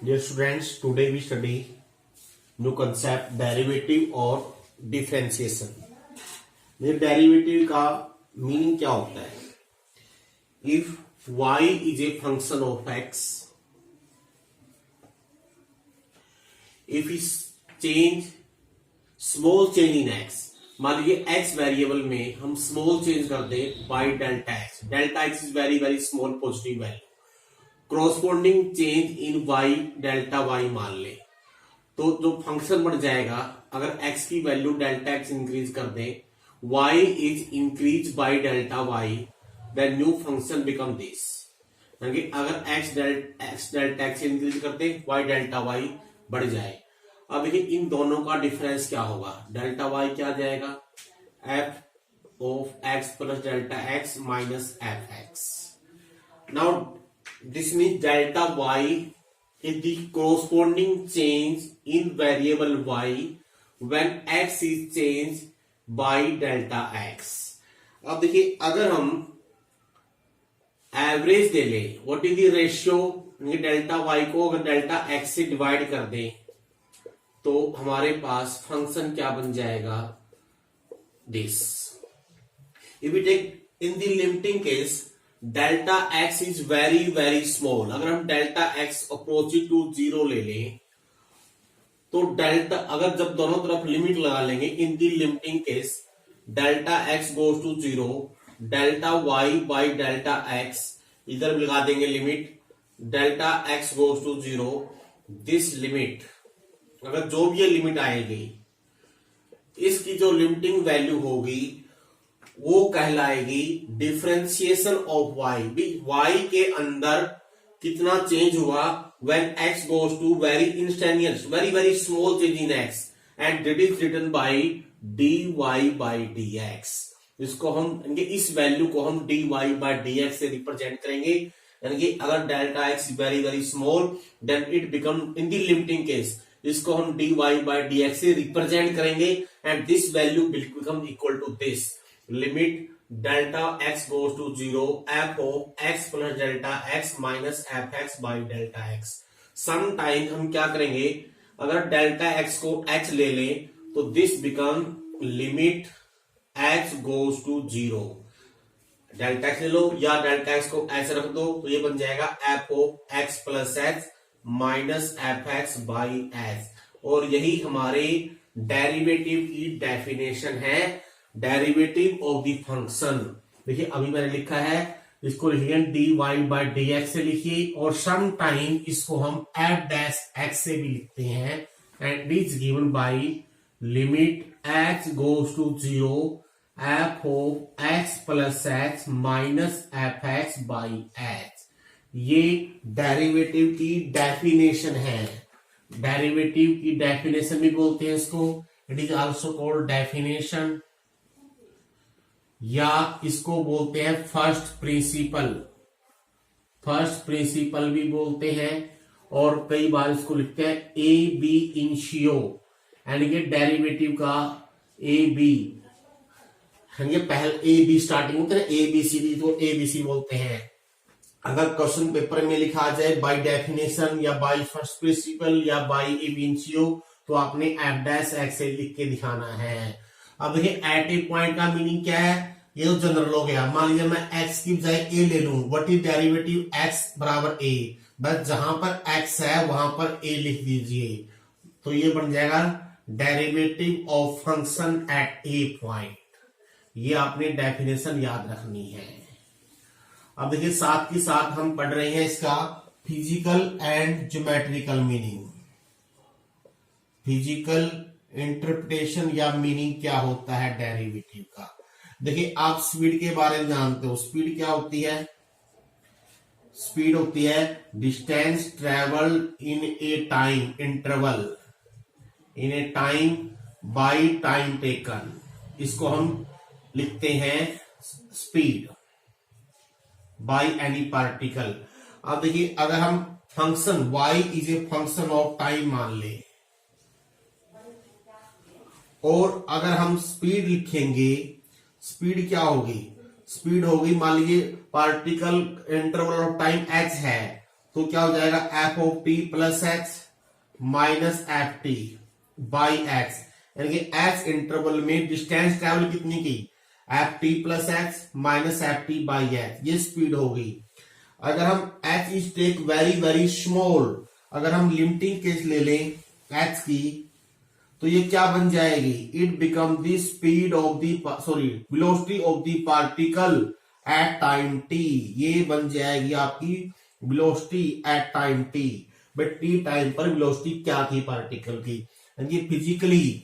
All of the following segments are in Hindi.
Dear students, today we study new concept derivative और differentiation. ये derivative का meaning क्या होता है? If y is a function of x, if we change small change in x, मान लीजिए x वेरिएबल में हम स्मॉल चेंज कर दें by delta x is very very small positive value, corresponding change in y delta y मान ले, तो जो फंक्शन बन जाएगा अगर x की वैल्यू डेल्टा x इंक्रीज कर दे, y is increase by delta y, then new function become this. यानी अगर x डेल्टा x इंक्रीज करते y डेल्टा y बढ़ जाए। अब देखिए इन दोनों का डिफरेंस क्या होगा, डेल्टा y क्या आ जाएगा, f of x plus delta x minus f x. Now this means delta y is the corresponding change in variable y when x is changed by delta x। अब देखिए अगर हम एवरेज ले लें, what is the ratio, delta y को अगर डेल्टा x से डिवाइड कर दें तो हमारे पास फंक्शन क्या बन जाएगा, this. If we take in the limiting case delta x is very very small, अगर हम delta x approaching to zero ले लें तो डेल्टा, अगर जब दोनों तरफ लिमिट लगा लेंगे in the limiting case delta x goes to zero, delta y by delta x, इधर लगा देंगे limit delta x goes to zero, this limit अगर जो भी ये लिमिट आएगी इसकी जो लिमिटिंग वैल्यू होगी वो कहलाएगी डिफरेंशिएशन ऑफ y। y के अंदर कितना चेंज हुआ when x goes to very instantaneous, very very small change in x, and that is written by dy by dx। इसको हम इस वैल्यू को हम dy by dx से रिप्रेजेंट करेंगे, यानी कि अगर delta x very very small then it become in the limiting case, इसको हम dy by dx से रिप्रेजेंट करेंगे and this value will become equal to this, limit delta x goes to zero, f of x plus delta x minus f x by delta x। Some time हम क्या करेंगे, अगर डेल्टा x को h ले लें तो this become limit x goes to zero, delta x ले लो या डेल्टा x को ऐसे रख दो तो ये बन जाएगा f of x plus x minus f x by H. और यही हमारे डेरिवेटिव की डेफिनेशन है, डेरिवेटिव ऑफ द फंक्शन। देखिए अभी मैंने लिखा है, इसको लिखिए dy बाई डी एक्स से लिखिए, और सम टाइम इसको हम एफ डैश एक्स से भी लिखते हैं, and is given by limit x goes to zero, f of x plus x minus f x by h. ये डेरिवेटिव की डेफिनेशन है, डेरिवेटिव की डेफिनेशन भी बोलते हैं इसको, it is also called definition, या इसको बोलते हैं फर्स्ट प्रिंसिपल, फर्स्ट प्रिंसिपल भी बोलते हैं, और कई बार इसको लिखते हैं ए बी इनिशियो, यानी कि डेरिवेटिव का ए बी, पहले ए बी स्टार्टिंग होते हैं ए बी सी डी, तो ए बी सी बोलते हैं। अगर क्वेश्चन पेपर में लिखा जाए बाय डेफिनेशन या बाय फर्स्ट प्रिंसिपल या बाय इनिशियो तो आपने एफ डैश एक्स से लिख के दिखाना है। अब देखिए एट ए पॉइंट का मीनिंग क्या है, ये तो जनरल हो गया। मान लीजिए मैं एक्स की बजाय ए ले लूं, व्हाट इज डेरिवेटिव एक्स बराबर ए, बस जहां पर एक्स है वहां पर ए लिख दीजिए, तो ये बन जाएगा derivative of function at A point. ये आपने डेफिनेशन याद रखनी है। अब देखिए साथ ही साथ हम पढ़ रहे हैं इसका physical and geometrical meaning, physical interpretation या मीनिंग क्या होता है डेरिवेटिव का। देखिए आप स्पीड के बारे में जानते हो, स्पीड क्या होती है, स्पीड होती है distance travel in A time interval, in A time by time taken, इसको हम लिखते हैं स्पीड बाय एनी पार्टिकल। अब देखिए अगर हम function y is a function of time मान ले, और अगर हम स्पीड लिखेंगे, स्पीड क्या होगी, स्पीड होगी मान लीजिए particle interval of time h है तो क्या हो जाएगा f of t plus x minus f t by x, यानी कि एक्स इंटरवल में डिस्टेंस ट्रेवल कितनी की, f t plus x minus f t by x, ये स्पीड होगी। अगर हम h is take very very small, अगर हम लिमिटिंग केस ले लें एच की, तो ये क्या बन जाएगी, it become the speed of the velocity of the particle at time T, ये बन जाएगी आपकी velocity at time T. But T time पर वेलोसिटी क्या थी पार्टिकल की, यानी फिजिकली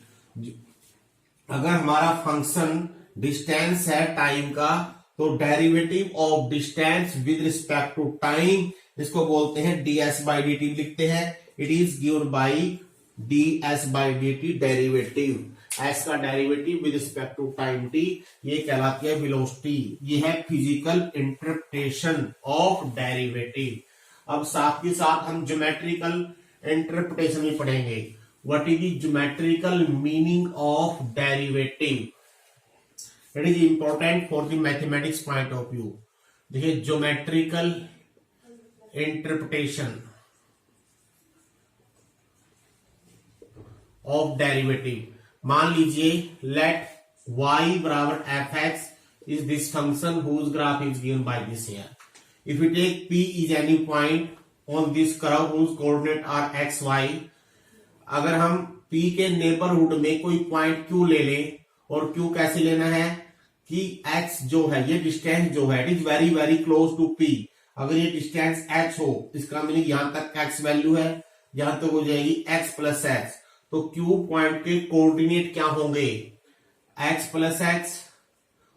अगर हमारा फंक्शन डिस्टेंस है टाइम का, तो derivative of distance with respect to time, इसको बोलते हैं ds बाई डी टी, लिखते हैं it is given by ds by d t derivative, s का derivative with respect to time t, ये कहलाती है वेलोसिटी। ये है फिजिकल इंटरप्रिटेशन ऑफ डेरिवेटिव। अब साथ ही साथ हम ज्योमेट्रिकल इंटरप्रिटेशन भी पढ़ेंगे। What is the geometrical meaning of derivative, it is important for the mathematics point of view. देखिए ज्योमेट्रिकल इंटरप्रिटेशन ऑफ डेरिवेटिव, मान लीजिए लेट y बराबर f x is this function whose graph is given by this here. If you take p is any point on this curve whose coordinate are x y, अगर हम p के नेबरहुड में कोई पॉइंट q ले लें, और q कैसे लेना है कि x जो है, ये डिस्टेंस जो है it is very very close to p, अगर ये डिस्टेंस h हो, इसका मीनिंग यहां तक x वैल्यू है, यहां तक हो जाएगी x प्लस एक्स, तो q पॉइंट के कोऑर्डिनेट क्या होंगे, x प्लस एक्स,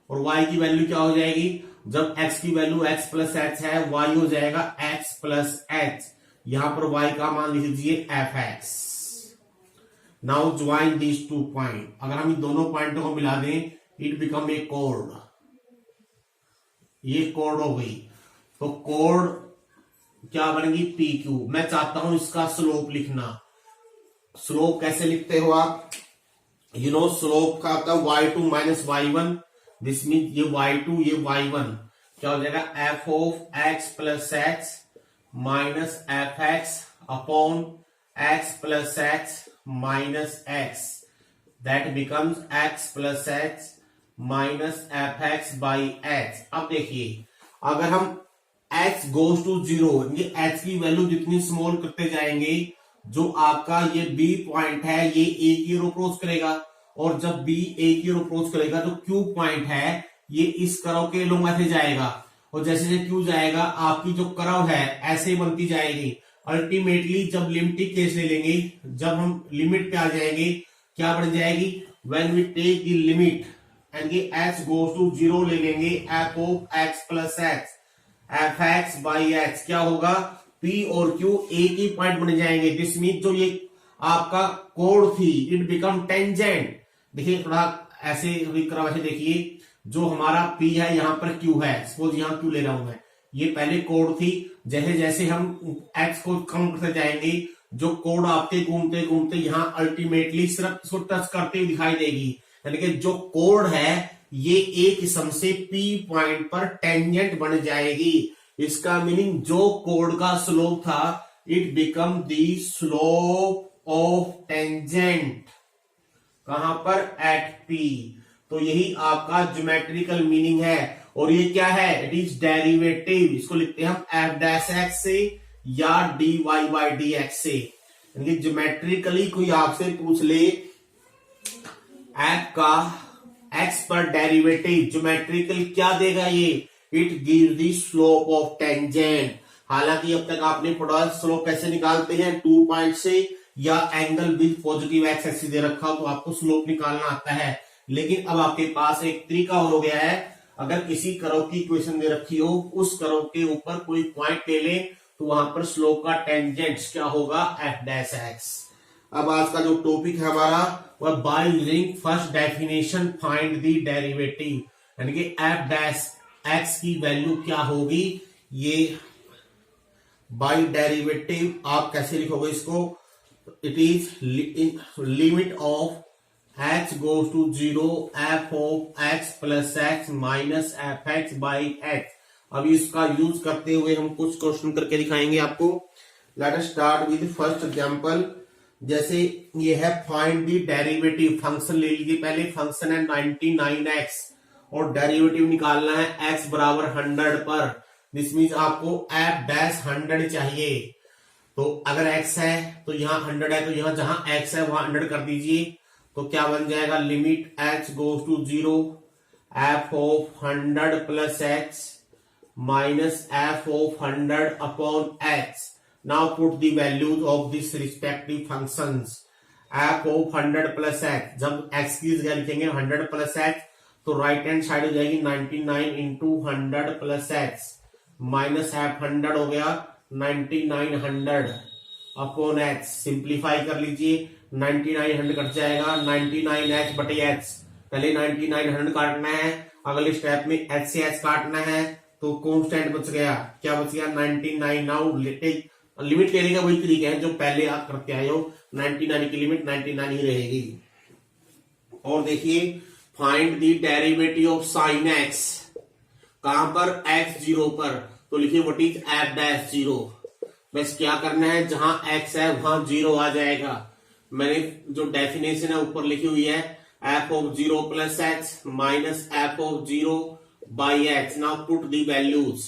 और y की वैल्यू क्या हो जाएगी, जब x की वैल्यू x प्लस एक्स है, y हो जाएगा x प्लस एक्स, यहां पर y का मान लिख लीजिए F x. Now join these two point, अगर हम इन दोनों पॉइंटों को मिला दें, इट बिकम ए कोड, ये कोड हो गई, तो कोड क्या बनेगी पी क्यू। मैं चाहता हूं इसका स्लोप लिखना, स्लोप कैसे लिखते हो आप, यू नो स्लोप का आता है y2 minus y1, this mean ये y2 ये y1, क्या हो जाएगा f of x plus x minus f x upon x plus x minus x, that becomes x plus x minus f x by x. अब देखिए अगर हम x गोज टू जीरो, ये h की वैल्यू जितनी स्मॉल करते जाएंगे, जो आपका ये b पॉइंट है ये a की ओर अप्रोच करेगा, और जब b a की ओर अप्रोच करेगा तो q पॉइंट है ये इस कर्व के लोग ऐसे जाएगा, और जैसे जैसे q जाएगा आपकी जो कर्व है ऐसे बनती जाएगी। अल्टीमेटली जब लिमिटिंग केस ले लेंगे, जब हम लिमिट पे आ जाएंगे, क्या बन जाएगी, when we take the limit and ये h गोज टू जीरो ले लेंगे, f of x plus x f x by x, क्या होगा p और q एक ही पॉइंट बन जाएंगे, दिस मीन जो ये आपका कोड थी इट बिकम टेंजेंट। देखिए थोड़ा ऐसे वैसे देखिए, जो हमारा p है यहां पर q है, सपोज यहां q ले रहा हूं मैं, ये पहले कोड थी, जैसे जैसे हम x को कम करते जाएंगे, जो कोड आपके घूमते घूमते यहां अल्टीमेटली सिर्फ इसको टच करते हुए दिखाई देगी, यानी कि जो कोड है ये एक किस्म से P पॉइंट पर टेंजेंट बन जाएगी। इसका मीनिंग जो कोड का स्लोप था it become the slope of tangent, कहां पर एट P। तो यही आपका ज्योमेट्रिकल मीनिंग है, और ये क्या है, इट इज डेरिवेटिव, इसको लिखते हैं हम एफ डैश एक्स से या dy बाई डी एक्स से। यानी ज्योमेट्रिकली कोई आपसे पूछ ले एफ का x पर डेरिवेटिव ज्योमेट्रिकल क्या देगा, ये it give the slope of tangent. हालांकि अब तक आपने पढ़ा स्लोप कैसे निकालते हैं, 2 पॉइंट से या angle with positive x axis दे रखा हो तो आपको स्लोप निकालना आता है। लेकिन अब आपके पास एक तरीका हो गया है, अगर किसी कर्व की इक्वेशन दे रखी हो, उस कर्व के ऊपर कोई पॉइंट ले ले, तो वहां पर स्लोप का टेंजेंट क्या होगा, एफ डैश एक्स। अब आज का जो टॉपिक है हमारा वह by using first definition find the derivative, यानी कि एफ डैश एक्स की वैल्यू क्या होगी, ये बाय डेरिवेटिव आप कैसे लिखोगे इसको, it is limit of x goes to 0 f of x plus x minus f x by x। अभी इसका यूज करते हुए हम कुछ क्वेश्चन करके दिखाएंगे आपको। Let us start with first example. जैसे ये है फाइंड द डेरिवेटिव, फंक्शन ले लीजिए पहले, फंक्शन है 99x और डेरिवेटिव निकालना है x बराबर 100 पर। दिस मीन्स आपको f डैश 100 चाहिए। तो अगर x है तो यहाँ 100 है, तो यहाँ जहां x है वहां 100 कर दीजिए। तो क्या बन जाएगा, limit h goes to 0 f of 100 plus x minus f of 100 upon x. Now put the values of these respective functions. f of 100 plus x, जब x की जगह लिखेंगे 100 plus x तो राइट हैंड साइड हो जाएगी 99 into 100 plus x minus f 100 हो गया 9900 अपॉन x। सिंप्लीफाई कर लीजिए, 9900 कट जाएगा 99h बटे x। पहले 9900 काटना है, अगले स्टेप में h से h काटना है, तो कांस्टेंट बच गया, क्या बच गया 99। नाउ लिमिट लेने का वही तरीका है जो पहले आप करते आए हो, 99 की लिमिट 99 ही रहेगी। और देखिए find the derivative of sine x, कहां पर, x 0 पर, तो लिखिए व्हाट इज f डैश 0। बस क्या करना है, जहां x है वहां 0 आ जाएगा। मैंने जो डेफिनेशन है ऊपर लिखी हुई है, f of 0 plus x minus f of 0 by x. Now put the values.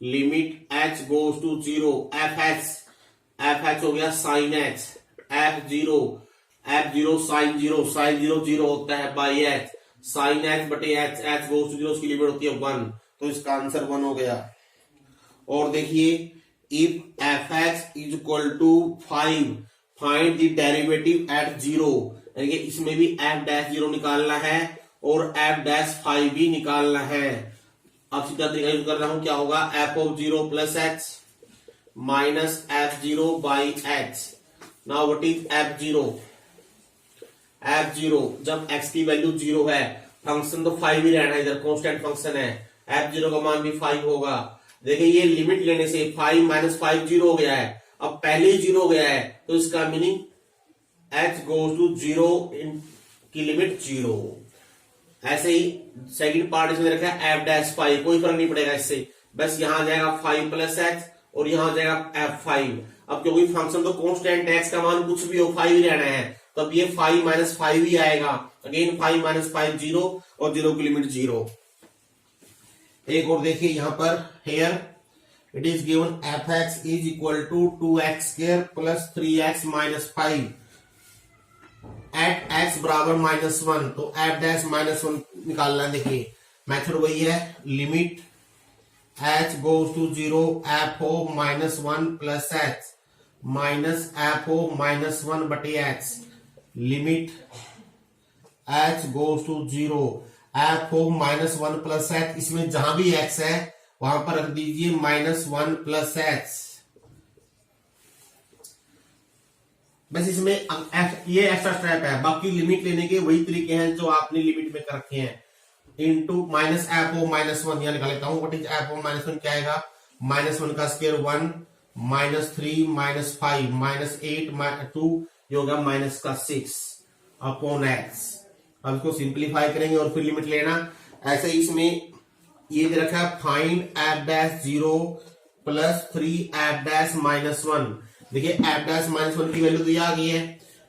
Limit h goes to 0. f(h) हो गया sin x, f0 sin 0 0 होता है by h, sin x बटे h, h goes to 0 उसकी लिमिट होती है 1, तो इसका आंसर 1 हो गया। और देखिए if f(x) is equal to 5, find the derivative at 0। यानी कि इसमें भी f डैश 0 निकालना है और f डैश 5 भी निकालना है। अब सीधा तरीका यूज कर रहा हूं, क्या होगा, f of 0 plus x minus f0 by x। Now what is f0, f0 जब x की वैल्यू 0 है, फंक्शन तो 5 ही रहना है, इधर कांस्टेंट फंक्शन है, f0 का मान भी 5 होगा। देखिए ये लिमिट लेने से 5 माइनस 5 0 हो गया है, अब पहले ही 0 हो गया है, तो इसका मीनिंग h गोज टू 0 की लिमिट 0। ऐसे ही सेकंड पार्ट इसमें रखा है f डैश 5, कोई फर्क नहीं पड़ेगा इससे, बस यहां आ जाएगा 5 प्लस x और यहां आ जाएगा f5। अब क्योंकि फंक्शन तो कांस्टेंट x का मान कुछ भी हो 5 ही रहना है, तो अब ये 5 माइनस 5 ही आएगा। अगेन 5 माइनस 5 0 और 0 की लिमिट 0। एक और देखिए यहां पर, here it is given f(x) is equal to 2x square plus 3x minus 5 at x बराबर -1, तो f डैश -1 निकालना है। देखिए मेथड वही है, limit h goes to 0 f of -1 plus x minus f of -1 बटे x। Limit h goes to 0 f of -1 plus x, इसमें जहां भी x है वहां पर रख दीजिए -1 प्लस x। बस इसमें ये एक्स्ट्रा स्टेप है, बाकी लिमिट लेने के वही तरीके हैं जो आपने लिमिट में कर रखे हैं। इनटू माइनस एफ ओ -1, यहां निकाल लेता हूं, व्हाट इज एफ ओ -1 क्या आएगा, -1 का स्क्वायर 1 -3 -5 -8 2 ये होगा माइनस का 6 अपॉन x। अब इसको सिंप्लीफाई करेंगे और फिर लिमिट लेना। ऐसे ही इसमें ये दे रखा है find f dash 0 plus 3 f dash -1। देखिए f डैश -1 की वैल्यू तो ये आ गई है,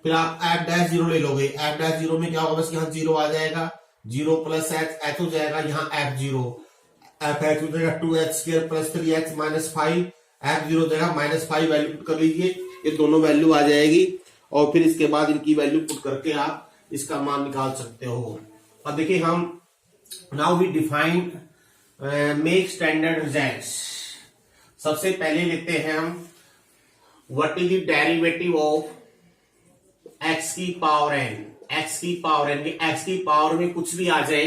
फिर आप f डैश 0 ले लोगे, f डैश 0 में क्या होगा, बस यहाँ 0 आ जाएगा, 0 प्लस h हो जाएगा, यहाँ f0 f(x) हो जाएगा 2x square plus 3x minus 5, f0 हो जाएगा -5। वैल्यू पुट कर लीजिए, ये दोनों वैल्यू आ जाएगी और फिर इसके बाद इनकी वैल्यू पुट करके आप इसका मान निकाल सकते हो। अब देखिए हम now we define make standard results. सबसे पहले लेते हैं हम what is the derivative of x की पावर n, x की पावर n, x की पावर में कुछ भी आ जाए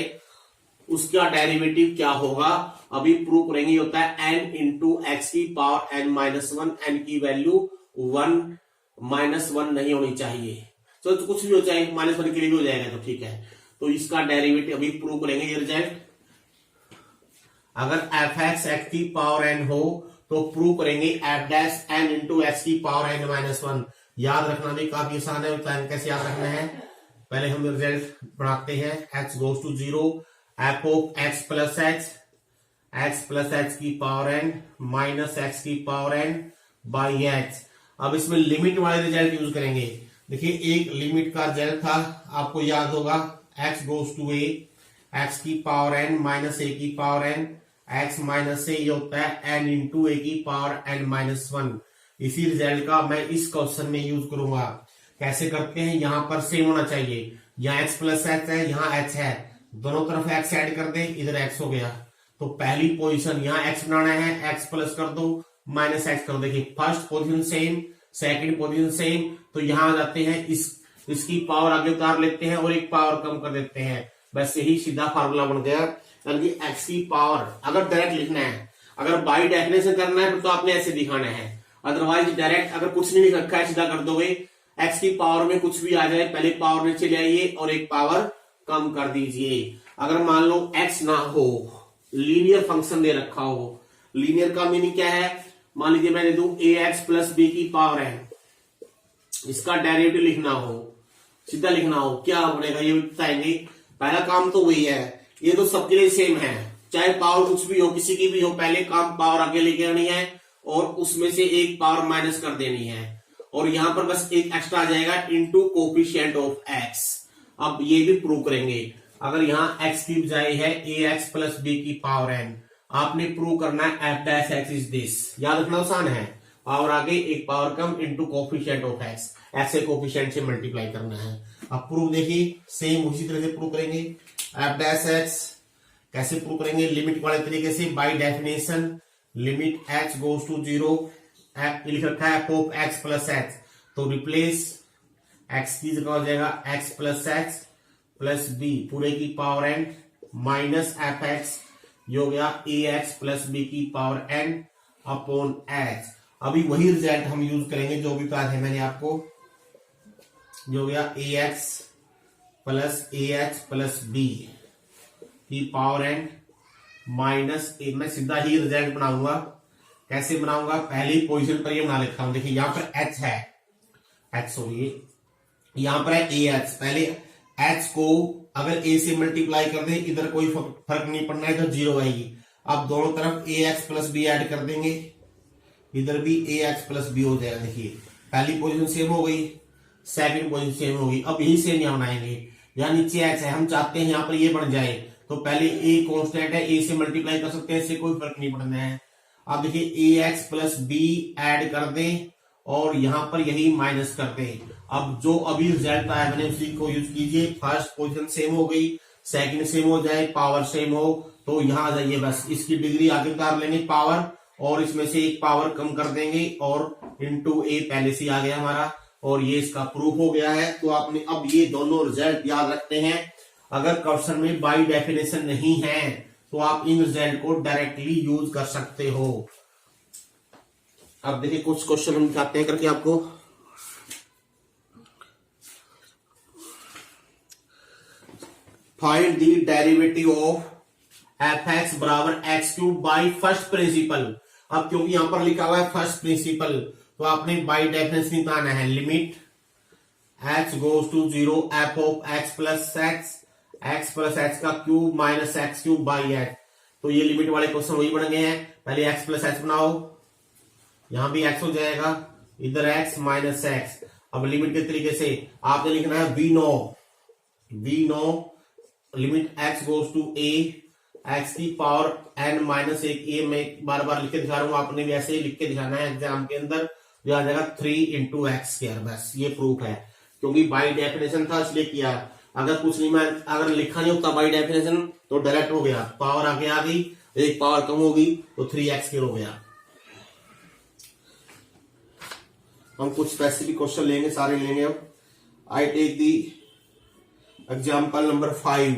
उसका डेरिवेटिव क्या होगा, अभी प्रूव करेंगे। होता है n इंटू एक्स की पावर n -1, n की वैल्यू 1 -1 नहीं होनी चाहिए, तो कुछ भी हो जाए -1 के लिए भी हो जाएगा, तो ठीक है। तो इसका डेरिवेटिव अभी प्रूव करेंगे ये रिजल्ट। अगर f(x) x की पावर n हो तो प्रूव करेंगे f dash n into x की पावर n -1। याद रखना भी काफी आसान है, कैसे याद रखना है, पहले हम रिजल्ट बनाते हैं। h goes to 0 f of x plus x x plus x की पावर एन माइनस एक्स की पावर एन बाई एक्स। अब इसमें लिमिट वाले रिजल्ट यूज करेंगे। देखिए एक लिमिट का रिजल्ट था, आपको याद होगा, x goes to a, x की पावर एन माइनस ए की power n, x minus a, ये होता है एन इंटू ए की पावर एन माइनस वन। इसी रिजल्ट का मैं इस क्वेश्चन में यूज करूंगा। कैसे करते हैं, यहां पर सेम होना चाहिए, यहाँ एक्स प्लस एक्स है, यहाँ एच है, दोनों तरफ एक्स ऐड कर दे, इधर एक्स हो गया। तो पहली पोजीशन यहाँ एक्स बनाना है, एक्स प्लस कर दो माइनस एक्स कर दो। देखिए first position same, second position same, तो यहां आ जाते हैं, इसकी पावर आगे उतार लेते हैं और एक पावर कम कर देते हैं, बस यही सीधा फार्मूला बन गया। यानी एक्स की पावर अगर डायरेक्ट लिखना है, अगर बाई डेफिनेशन करना है तो आपने ऐसे दिखाना है, अदरवाइज डायरेक्ट अगर कुछ नहीं लिख रखा है सीधा कर दोगे। एक्स की पावर में कुछ भी आ जाए, पहले पावर नीचे ले आइए और एक पावर कम कर दीजिए। अगर मान लो एक्स ना हो, लीनियर फंक्शन दे रखा हो, लीनियर का मीनिंग क्या है, मान लीजिए मैं दे दूं ए एक्स प्लस बी की पावर है, इसका डेरिवेटिव लिखना हो, सीधा लिखना हो, क्या बनेगा ये बताएंगे। पहला काम तो वही है, ये तो सबके लिए सेम है, चाहे पावर कुछ भी हो, किसी की भी हो, पहले काम पावर आगे लेके आनी है और उसमें से एक पावर माइनस कर देनी है, और यहां पर बस एक एक्स्ट्रा आ जाएगा इनटू कोफिशिएंट ऑफ एक्स। अब ये भी प्रूव करेंगे। अगर यहाँ एक्स की बजाय है ए एक्स प्लस बी की पावर एन, आपने प्रूव करना है F dash x is this. याद रखना आसान है, पावर आगे एक power come into coefficient of x, ऐसे कोफिशिएंट से मल्टीप्लाई करना है। अब प्रूव देखिए सेम उसी तरह से प्रूव करेंगे। एफ डैश एक्स कैसे प्रूव करेंगे, लिमिट वाले तरीके से, by definition limit x goes to zero, लिख रखा है f of x plus x, तो रिप्लेस एक्स की जगह हो जाएगा x plus x plus b पूरे की power n minus f x, ये हो गया ए एक्स प्लस बी की पावर एन अपॉन एक्स। अभी वही रिजल्ट हम यूज करेंगे जो भी कहा है मैंने आपको, जो हो गया ए एक्स प्लस बी की पावर एन माइनस ए। मैं सीधा ही रिजल्ट बनाऊंगा। कैसे बनाऊंगा, पहली पोजीशन पर ये बना लेता हूं। देखिए यहां पर एच है, एच सॉरी यहां पर है ए एच, पहले एच को अगर ए से मल्टीप्लाई कर दे, इधर कोई फर्क नहीं पड़ना है, तो जीरो आएगी। अब दोनों तरफ ए एक्स प्लस बी एड कर देंगे, इधर भी ए एक्स प्लस बी हो जाएगा। देखिए पहली पोजीशन सेम हो गई, सेकंड पोजीशन सेम हो गई। अब यही सेम यहां बनाएंगे, यहाँ नीचे एच है, हम चाहते हैं यहाँ पर ये बन जाए, तो पहले ए कॉन्स्टेंट है, ए से मल्टीप्लाई कर सकते हैं, इससे कोई फर्क नहीं पड़ना है। अब देखिए ए एक्स प्लस बी एड कर दें और यहां पर यही माइनस कर दें। अब जो अभी रिजल्ट आया मैंने उसी को यूज कीजिए। फर्स्ट पोजीशन सेम हो गई, सेकंड सेम हो जाए, पावर सेम हो, तो यहां आ जाइए, बस इसकी डिग्री आगे उतार लेंगे पावर, और इसमें से एक पावर कम कर देंगे, और इनटू ए पहले से आ गया हमारा, और ये इसका प्रूफ हो गया है। तो आपने अब ये दोनों रिजल्ट याद रखते हैं। अगर क्वेश्चन में बाई डेफिनेशन नहीं है तो आप इन रिजल्ट को डायरेक्टली यूज कर सकते हो। अब देखिए कुछ क्वेश्चन हम दिखाते हैं करके आपको। Find the derivative of f x बराबर x cube by first principle. अब क्योंकि यहां पर लिखा हुआ है फर्स्ट प्रिंसिपल, तो आपने बाई डेफिनेशन निकालना है। Limit x goes to zero f of x plus x का cube minus x cube by x. तो ये लिमिट वाले क्वेश्चन वही बन गए हैं। पहले एक्स प्लस एक्स बनाओ, यहां भी एक्स हो जाएगा, इधर एक्स माइनस एक्स। अब लिमिट के तरीके से आपने लिखना है we know limit x goes to a, x की पावर एन माइनस एक, ये मैं बार बार लिख के दिखा रहा हूं, आपने भी ऐसे ही लिख के दिखाना है एग्जाम के अंदर। जो आ जाएगा 3 इंटू एक्स स्क्वायर, बस ये प्रूफ है। क्योंकि बाई डेफिनेशन था इसलिए किया, अगर कुछ नहीं, मैं अगर लिखा नहीं होता बाई डेफिनेशन तो डायरेक्ट हो गया, पावर आगे आ गई, एक पावर कम होगी तो 3x स्क्वायर हो गया। हम कुछ स्पेसिफिक क्वेश्चन लेंगे, सारे लेंगे। अब I take the example number 5।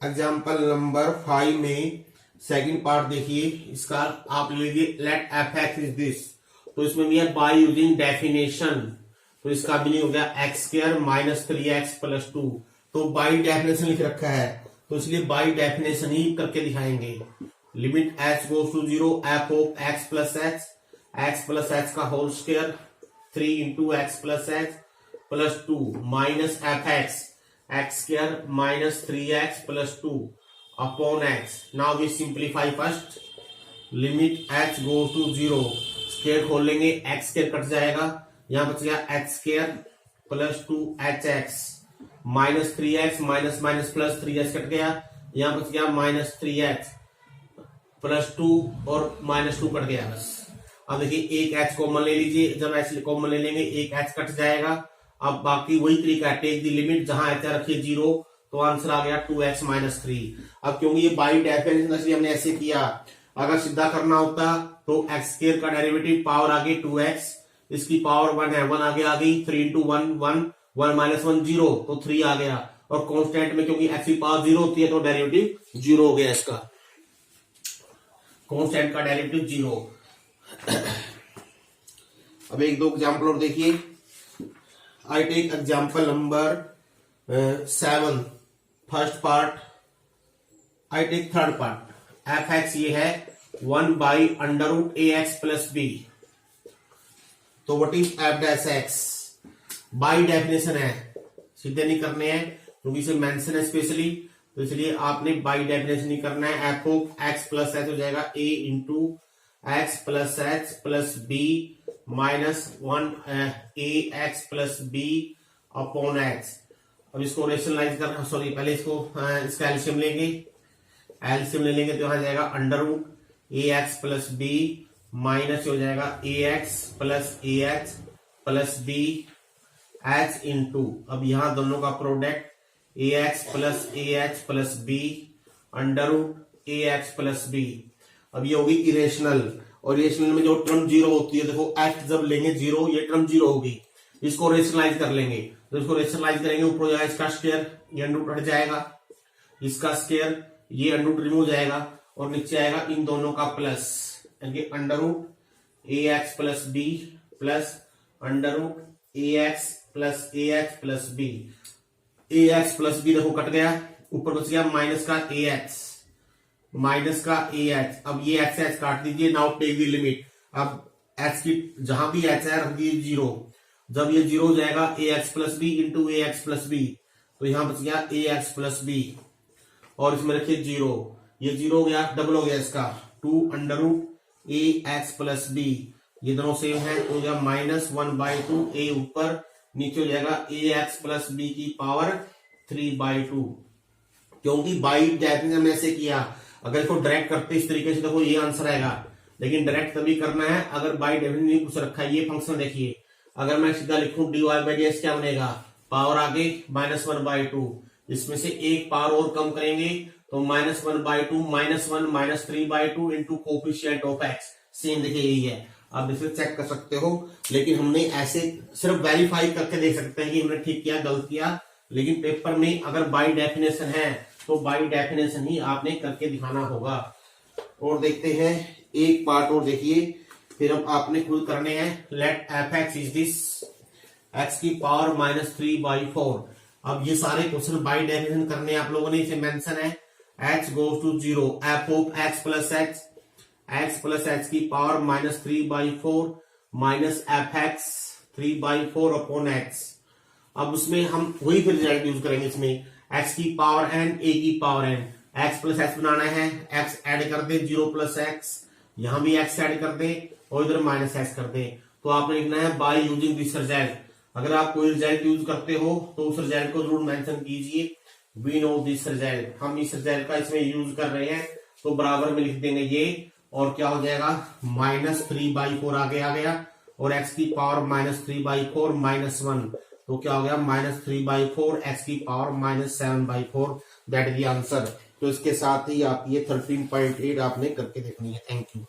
Example number 5 में सेकंड पार्ट देखिए इसका, आप ले लीजिए let f x is this, तो इसमें भी है बाय यूजिंग डेफिनेशन, तो इसका मीनिंग हो गया x square minus 3x plus 2। तो बाई डेफिनेशन लिख रखा है, तो इसलिए बाई डेफिनेशन ही करके दिखाएंगे। Limit x goes to zero f of x plus x का whole square 3 into x plus 2 minus f x square minus 3x plus 2 upon x. Now we simplify first, limit x goes to 0, square खोल लेंगे, एक्स स्क्वायर कट जाएगा, यहां बच गया x square plus 2hx minus 3x minus minus plus 3x cut गया, यहां बच गया माइनस 3x प्लस 2 और माइनस 2 कट गया बस। अब देखिए एक h कॉमन ले लीजिए, जब h कॉमन ले लेंगे एक h कट जाएगा। अब बाकी वही तरीका है, टेक द लिमिट, जहां h रखिए 0 तो आंसर आ गया 2x माइनस 3। अब क्योंकि ये बाई डेफिनेशन इसलिए हमने ऐसे किया, अगर सीधा करना होता तो x स्क्वायर का डेरिवेटिव पावर आ गई 2x, इसकी पावर 1 है, 1 आगे आ गई, 3 इंटू 1 1, 1 माइनस 1 0, तो 3 आ गया। और कांस्टेंट में क्योंकि x की पावर 0 होती है तो डेरिवेटिव 0 हो गया, इसका कांस्टेंट का डेरिवेटिव 0। अब एक दो एग्जाम्पल और देखिए। I take example number 7, first part, I take third part. F x ये है 1 by under root a x plus b, तो what is f dash x? By definition है, सीधे नहीं करने हैं क्योंकि इसे मेंशन है स्पेशली, तो इसलिए आपने बाई डेफिनेशन नहीं करना है। F of x plus h हो जाएगा a into x plus h plus b minus 1 a x plus b upon x. अब इसको रेशनलाइज करना, सॉरी पहले इसको इसका एलसीएम लेंगे, एलसीएम ले लेंगे तो यहां जाएगा under root a x plus b minus हो जाएगा a x plus a h plus b h into, अब यहां दोनों का product a x plus a h plus b under root a x plus b. अब ये होगी इरेशनल, और इरेशनल में जो टर्म 0 होती है, देखो एक्स जब लेंगे 0, ये टर्म 0 होगी, इसको रेशनलाइज कर लेंगे, तो इसको रेशनलाइज करेंगे, ऊपर जाएगा इसका स्क्वायर, ये अंडर रूट हट जाएगा, इसका स्क्वायर, ये अंडर रूट रिमूव जाएगा, और नीचे आएगा इन दोनों का प्लस, यानी under root a x plus b plus under root a x plus a x plus b. A x plus b देखो कट गया, ऊपर बच गया माइनस का ए एक्स, माइनस का ए एक्स। अब ये एक्स एक्स काट दीजिए, नाउ टेक द लिमिट। अब एक्स की जहां भी एक्स है रख दीजिए 0, जब ये 0 हो जाएगा a x plus B into A x plus b, तो यहां बच गया ए एक्स प्लस बी, और इसमें रखिए 0, ये 0 हो गया, डबल हो गया इसका 2 under root a x plus B, ये दोनों सेम है तो हो गया माइनस 1/2 ए ऊपर, नीचे हो जाएगा ए एक्स प्लस बी की पावर 3/2। क्योंकि बाई डेफिनेशन में ऐसे किया, अगर इसको डायरेक्ट करते इस तरीके से देखो ये आंसर आएगा, लेकिन डायरेक्ट तभी करना है अगर बाई डेफिनेशन नहीं कुछ रखा है। ये फंक्शन देखिए, अगर मैं सीधा लिखूं dy बाई डी एक्स क्या बनेगा, पावर आगे -1/2, इसमें से एक पावर और कम करेंगे तो -1/2 -1 -3/2 into coefficient of x, same देखिए यही है, आप इसे चेक कर सकते हो। लेकिन हमने ऐसे सिर्फ वेरीफाई करके देख सकते हैं कि हमने ठीक किया गलत किया, लेकिन पेपर में अगर बाई डेफिनेशन है तो बाई डेफिनेशन ही आपने करके दिखाना होगा। और देखते हैं एक पार्ट और देखिए, फिर हम आपने खुद करने हैं। Let f x is this x की पावर -3/4। अब ये सारे क्वेश्चन बाई डेफिनेशन करने आप लोगों ने, इसे मेंशन है x goes to 0, f of x plus x की power -3/4 minus f x 3/4 upon x. अब उसमें हम वही फिर रिजल्ट यूज करेंगे, इसमें x की पावर n a की power n, x plus x बनाना है, x ऐड कर दे 0 प्लस एक्स, यहां भी x ऐड कर दे और इधर माइनस एक्स कर दे, तो आपने लिखना है बाय यूजिंग दिस रिजल्ट। अगर आप कोई रिजल्ट यूज करते हो तो उस रिजल्ट को जरूर मेंशन कीजिए, वी नो दिस रिजल्ट, हम इस रिजल्ट का इसमें यूज कर रहे हैं, तो बराबर में लिख देंगे ये, और क्या हो जाएगा -3/4 आगे आ गया, और x की पावर -3/4 -1, तो क्या हो गया -3/4 x की power -7/4, that is the answer. तो इसके साथ ही आप ये 13.8 आपने करके देखनी है। Thank you.